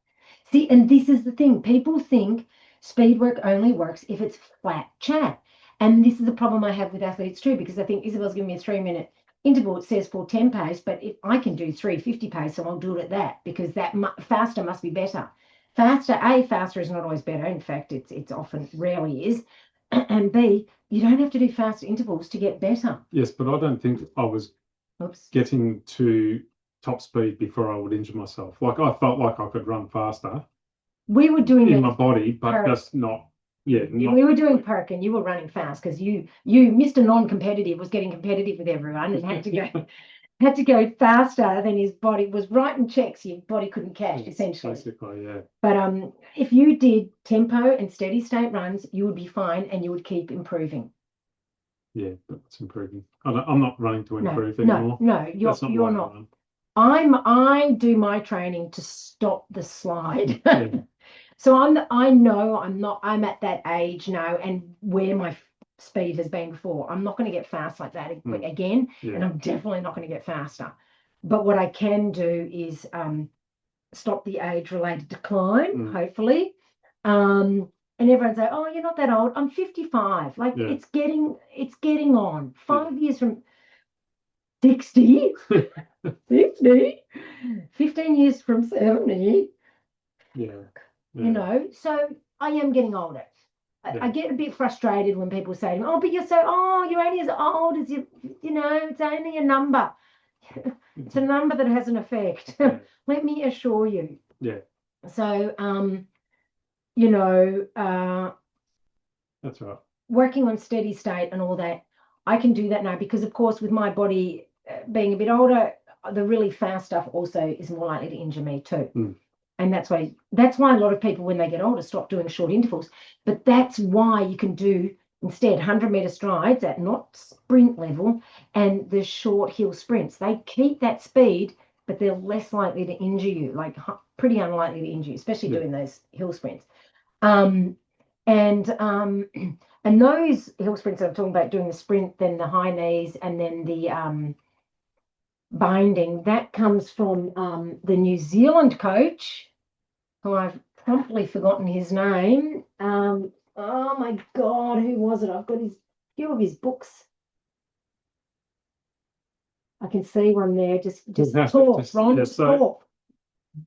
See, and this is the thing. People think speed work only works if it's flat chat, and this is the problem I have with athletes too, because I think Isabel's giving me a 3-minute interval. It says 4:10 pace, but if I can do 3:50 pace, so I'll do it at that, because that faster must be better. Faster is not always better. In fact, it's often rarely is. And B, you don't have to do faster intervals to get better. Yes, but I don't think I was getting to top speed before I would injure myself. Like I felt like I could run faster. We were doing in my body, but just not. Yeah, we were doing perk and you were running fast because you Mr. Non-competitive was getting competitive with everyone and had to go had to go faster than his body was writing checks your body couldn't cash, essentially. Basically, yeah. But if you did tempo and steady state runs, you would be fine and you would keep improving. Yeah, but it's improving. I'm not running to improve anymore. No, you're not. I do my training to stop the slide. Yeah. So I know I'm at that age now and where my speed has been before. I'm not going to get fast like that again, and I'm definitely not going to get faster. But what I can do is stop the age-related decline, hopefully. And everyone's like, "Oh, you're not that old." I'm 55. Like it's getting on. 5 years from 60, 50, 15 years from 70. Yeah. You know, so I am getting older. I get a bit frustrated when people say to me, "Oh, but you're only as old as it's only a number." It's a number that has an effect. Let me assure you. Yeah. So, that's right. Working on steady state and all that, I can do that now because, of course, with my body being a bit older, the really fast stuff also is more likely to injure me too. And that's why a lot of people, when they get older, stop doing short intervals. But that's why you can do instead 100-meter strides at not sprint level and the short hill sprints. They keep that speed, but they're less likely to injure you, like pretty unlikely to injure you, especially doing those hill sprints. And those hill sprints I'm talking about, doing the sprint, then the high knees, and then the binding, that comes from the New Zealand coach, who I've promptly forgotten his name. Oh my God, who was it? I've got a few of his books. I can see one there. Just talk, Ron. Just talk.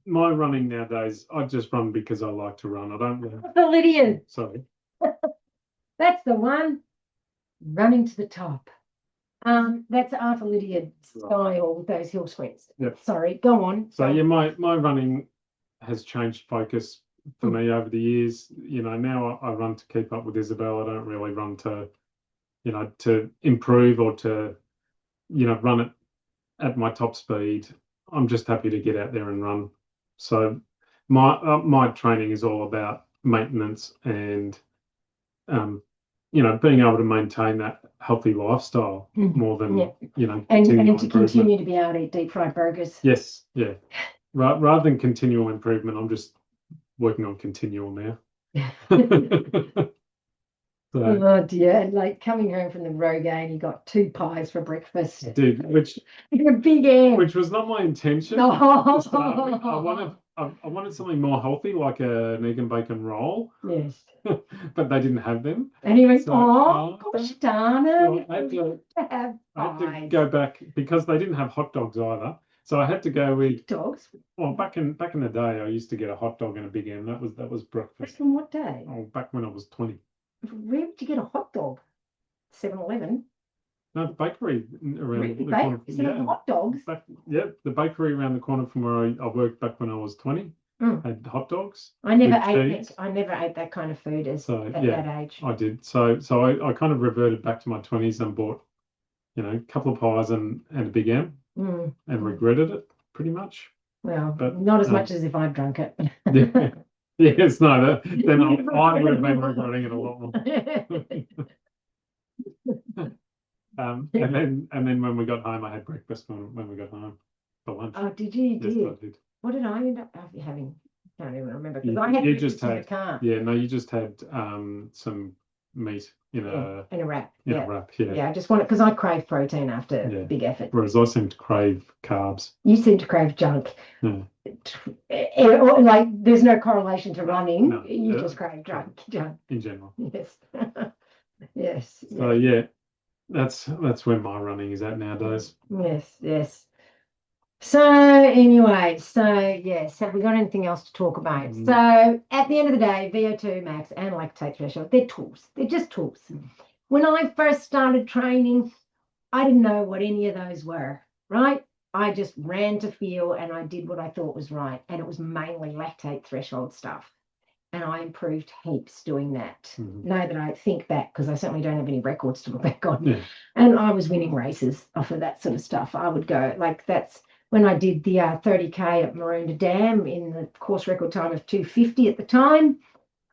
My running nowadays, I just run because I like to run. I don't run. Lydian. Sorry. That's the one. Running to the top. That's Arthur Lydian's style with those hill sprints. Yep. Sorry, go on. So my running has changed focus for me over the years. Now I run to keep up with Isabel. I don't really run to, to improve or to, run it at my top speed. I'm just happy to get out there and run. So my training is all about maintenance and, being able to maintain that healthy lifestyle more than, and to continue to be able to eat deep fried burgers. Yes. Yeah. Rather than continual improvement, I'm just working on continual now. Oh dear. And like coming home from the Rogaine, you got 2 pies for breakfast. I did, which you're a big air. Which was not my intention. I wanted something more healthy, like an egg and bacon roll. Yes. But they didn't have them. And he went, gosh darn it. I had to go back because they didn't have hot dogs either. So I had to go with dogs. Well, back in the day, I used to get a hot dog and a Big M. That was breakfast. From what day? Oh, back when I was 20. Where did you get a hot dog? 7-Eleven. No, the bakery around the corner. Hot dogs. The bakery around the corner from where I worked back when I was 20 had hot dogs. I never ate that kind of food at that age. I did. So I kind of reverted back to my 20s and bought, a couple of pies and a Big M, and regretted it pretty much. Well, but not as much as if I'd drunk it. Yes, no. Then I would have been regretting it a lot more. And then when we got home, I had breakfast when we got home for lunch. Oh, did you? Yes, I did. What did I end up having? I can't even remember because I had breakfast in the car. Yeah, no, you just had some meat in a wrap. A wrap. Yeah, I just wanted because I crave protein after big effort. Whereas I seem to crave carbs. You seem to crave junk. Like there's no correlation to running. No, you just crave junk in general. Yes. Yes. So that's where my running is at nowadays. Yes. So anyway, yes, have we got anything else to talk about? So at the end of the day, VO2 max and lactate threshold, they're tools. They're just tools. When I first started training, I didn't know what any of those were, right? I just ran to feel and I did what I thought was right. And it was mainly lactate threshold stuff. And I improved heaps doing that. Mm-hmm. Now that I think back, because I certainly don't have any records to look back on. Yeah. And I was winning races off of that sort of stuff. I would go, like, that's when I did the 30K at Maroondah Dam in the course record time of 2:50 at the time.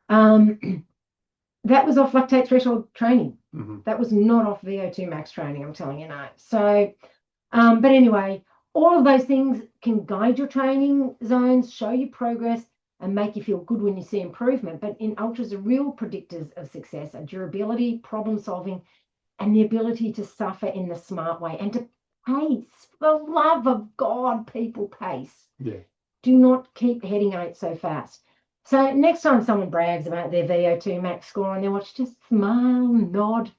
That was off lactate threshold training. Mm-hmm. That was not off VO2 max training, I'm telling you now. So, but anyway, all of those things can guide your training zones, show you progress, and make you feel good when you see improvement. But in ultras, the real predictors of success are durability, problem solving, and the ability to suffer in the smart way and to pace. For the love of God, people, pace. Yeah. Do not keep heading out so fast. So next time someone brags about their VO2 max score on their watch, just smile, nod,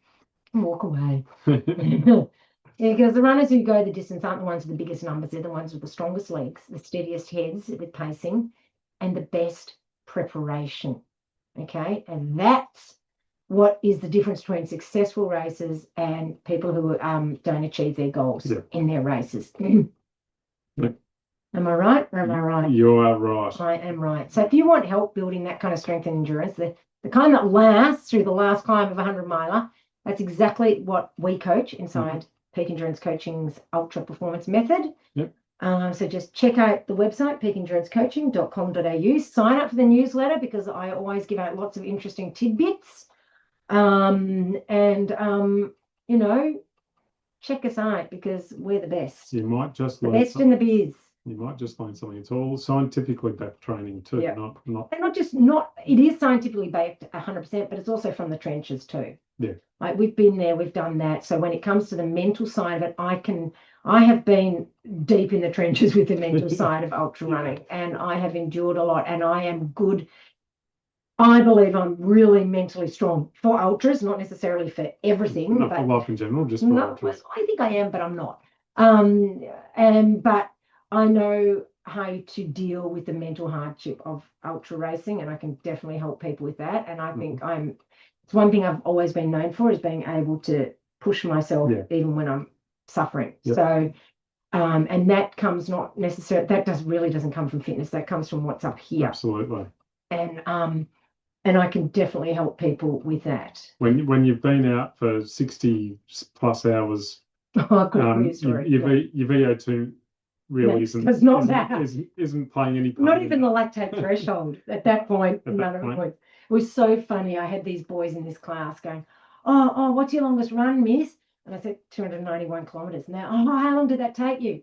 and walk away. Because the runners who go the distance aren't the ones with the biggest numbers. They're the ones with the strongest legs, the steadiest heads with pacing, and the best preparation. Okay, and that's what is the difference between successful racers and people who don't achieve their goals in their races. Am I right or am I right? You are right. I am right. So if you want help building that kind of strength and endurance, the kind that lasts through the last climb of a 100-miler, that's exactly what we coach inside Peak Endurance Coaching's Ultra Performance Method. Yep. So just check out the website, peakendurancecoaching.com.au. Sign up for the newsletter because I always give out lots of interesting tidbits. You know, check us out because we're the best. You might just the learn best in the biz. You might just learn something. It's all scientifically backed training too. Yeah. Not It is scientifically backed 100%, but it's also from the trenches too. Yeah. Like we've been there, we've done that. So when it comes to the mental side of it, I have been deep in the trenches with the mental side of ultra running, and I have endured a lot, and I am good. I believe I'm really mentally strong for ultras, not necessarily for everything. Not but for life in general, just for ultras. I think I am, but I'm not. But I know how to deal with the mental hardship of ultra racing, and I can definitely help people with that. And I think it's one thing I've always been known for is being able to push myself even when I'm suffering. Yep. So, and that comes not necessarily, really doesn't come from fitness. That comes from what's up here. Absolutely. And I can definitely help people with that. When you've been out for 60 plus hours, your VO2 really isn't playing any part. Not even the lactate threshold at that point. It was so funny. I had these boys in this class going, "Oh, what's your longest run, miss?" And I said 291 kilometers. Now, how long did that take you?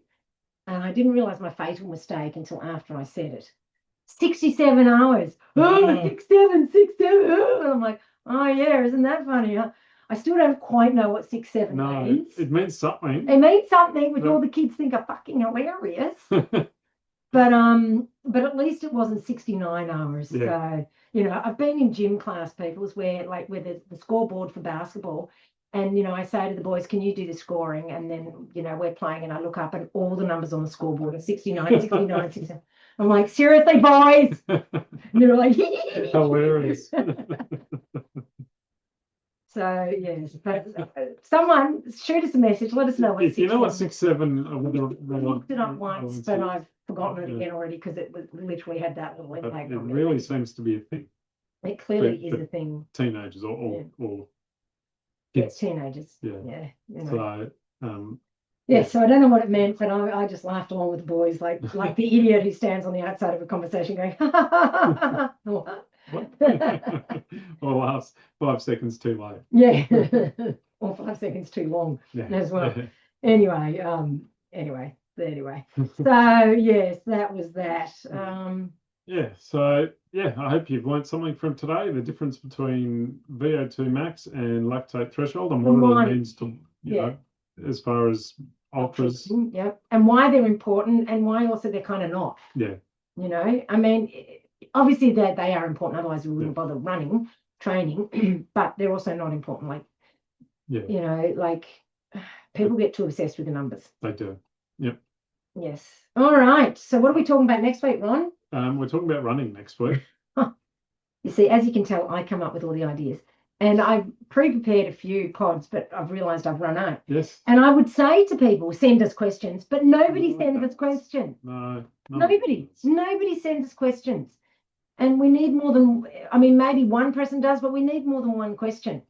And I didn't realize my fatal mistake until after I said it. 67 hours. Oh, 67. And I'm like, oh yeah, isn't that funny? I still don't quite know what 67 means. It means something. It means something, which all the kids think are fucking hilarious. But at least it wasn't 69 hours. Yeah. So, I've been in gym class, people's where there's the scoreboard for basketball. And, I say to the boys, can you do the scoring? And then, we're playing and I look up and all the numbers on the scoreboard are 69, 69, 69. I'm like, seriously, boys? And they're like, hilarious. So, yes, but someone shoot us a message. Let us know what if you know what 6'7", I looked it up once, but I've forgotten it again already because it literally had that little impact. It really seems to be a thing. It clearly is a thing. Teenagers or kids. Teenagers. Yeah. So, Yeah, so I don't know what it meant, but I just laughed along with the boys, like the idiot who stands on the outside of a conversation going, ha ha ha ha. What? Or last 5 seconds too late. Yeah, or 5 seconds too long as well. Anyway. So yes, that was that. I hope you've learned something from today. The difference between VO2 max and lactate threshold, and what it means to know, as far as ultras. Yeah, and why they're important, and why also they're kind of not. Yeah. I mean, obviously they are important. Otherwise, we wouldn't bother training. But they're also not important. People get too obsessed with the numbers. They do. Yep. Yes. All right. So what are we talking about next week, Ron? We're talking about running next week. You see, as you can tell, I come up with all the ideas. And I've pre-prepared a few pods, but I've realised I've run out. Yes. And I would say to people, send us questions, but nobody sends us questions. No. Nobody sends us questions. And we need more than, I mean, maybe one person does, but we need more than one question.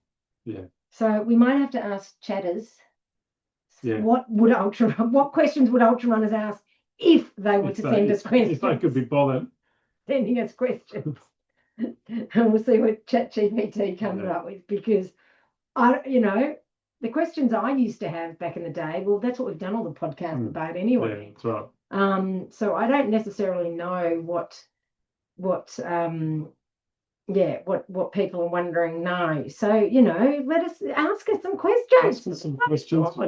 Yeah. So we might have to ask chatters, Yeah. what questions would ultra runners ask if they were to send us questions? If they could be bothered. Sending us questions. And we'll see what ChatGPT comes up with, because the questions I used to have back in the day, well, that's what we've done all the podcasts about anyway. Yeah, that's right. So I don't necessarily know what people are wondering now. So, let us ask us some questions.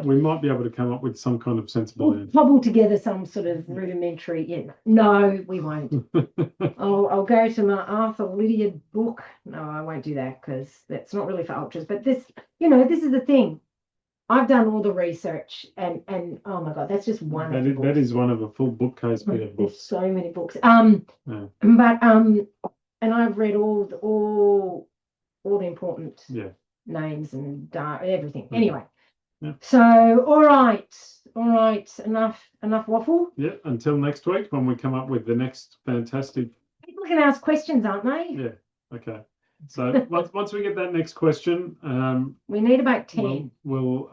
We might be able to come up with some kind of sensible answer. Cobble together some sort of rudimentary. No, we won't. I'll go to my Arthur Lydiard book. No, I won't do that, because that's not really for ultras. But this is the thing. I've done all the research, and oh my God, that's just one. That is one of a full bookcase of books. There's so many books. And I've read all the important names and everything. Anyway, so all right, enough waffle. Yeah, until next week when we come up with the next fantastic. People can ask questions, aren't they? Yeah. Okay. So once we get that next question, we need about 10. We'll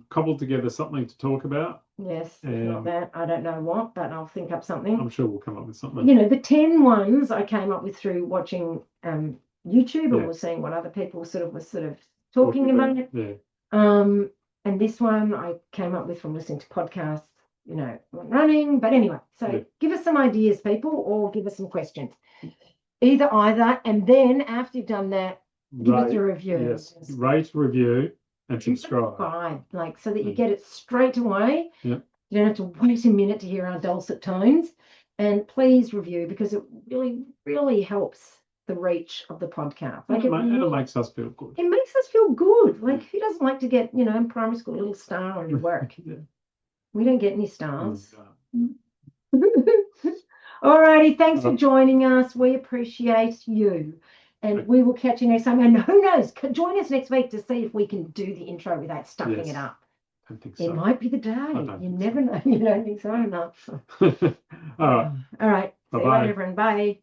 cobble together something to talk about. Yes, not that. I don't know what, but I'll think up something. I'm sure we'll come up with something. The 10 ones I came up with through watching YouTube, and was seeing what other people were talking about it. Yeah. And this one I came up with from listening to podcasts, when running. But anyway, so give us some ideas, people, or give us some questions. Either, and then after you've done that, give us a review. Yes, rate, review, and subscribe. So that you get it straight away. Yeah. You don't have to wait a minute to hear our dulcet tones. And please review, because it really, really helps the reach of the podcast. And it makes us feel good. It makes us feel good. Who doesn't like to get, in primary school, a little star on your work? We don't get any stars. All righty, thanks for joining us. We appreciate you. And we will catch you next time. And who knows, join us next week to see if we can do the intro without stuffing it up. I don't think so. It might be the day. You never know. You don't think so enough. All right. All right. Bye-bye. See you later, everyone. Bye.